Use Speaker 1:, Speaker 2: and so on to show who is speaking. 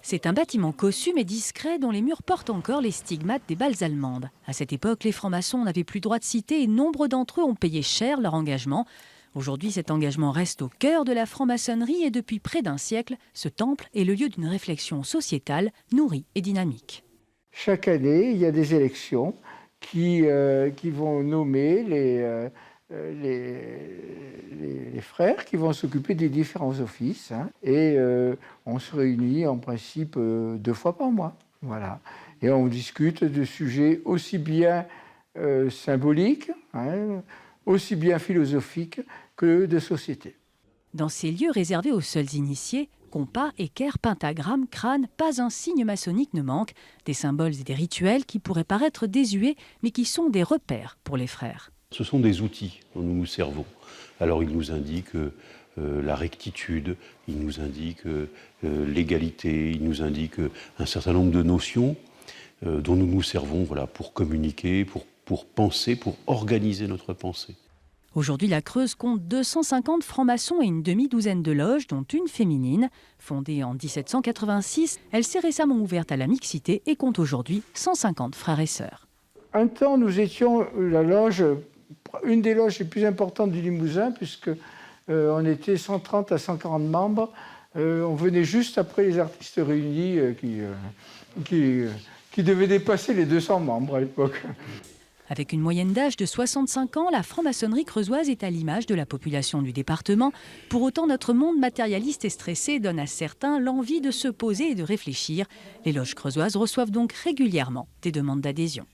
Speaker 1: C'est un bâtiment cossu mais discret dont les murs portent encore les stigmates des balles allemandes. À cette époque, les francs-maçons n'avaient plus droit de cité et nombre d'entre eux ont payé cher leur engagement. Aujourd'hui, cet engagement reste au cœur de la franc-maçonnerie et depuis près d'un siècle, ce temple est le lieu d'une réflexion sociétale nourrie et dynamique.
Speaker 2: Chaque année, il y a des élections qui vont nommer les frères qui vont s'occuper des différents offices. Et on se réunit en principe 2 fois par mois. Voilà. Et on discute de sujets aussi bien symboliques, aussi bien philosophiques que de société.
Speaker 1: Dans ces lieux réservés aux seuls initiés, compas, équerre, pentagramme, crâne, pas un signe maçonnique ne manque. Des symboles et des rituels qui pourraient paraître désuets, mais qui sont des repères pour les frères.
Speaker 3: Ce sont des outils dont nous nous servons. Alors ils nous indiquent la rectitude, ils nous indiquent l'égalité, ils nous indiquent un certain nombre de notions dont nous nous servons pour communiquer, pour penser, pour organiser notre pensée.
Speaker 1: Aujourd'hui, la Creuse compte 250 francs-maçons et une demi-douzaine de loges, dont une féminine. Fondée en 1786, elle s'est récemment ouverte à la mixité et compte aujourd'hui 150 frères et sœurs.
Speaker 2: Un temps, nous étions la loge, une des loges les plus importantes du Limousin, puisque on était 130 à 140 membres. On venait juste après les artistes réunis qui devaient dépasser les 200 membres à l'époque.
Speaker 1: Avec une moyenne d'âge de 65 ans, la franc-maçonnerie creusoise est à l'image de la population du département. Pour autant, notre monde matérialiste et stressé donne à certains l'envie de se poser et de réfléchir. Les loges creusoises reçoivent donc régulièrement des demandes d'adhésion.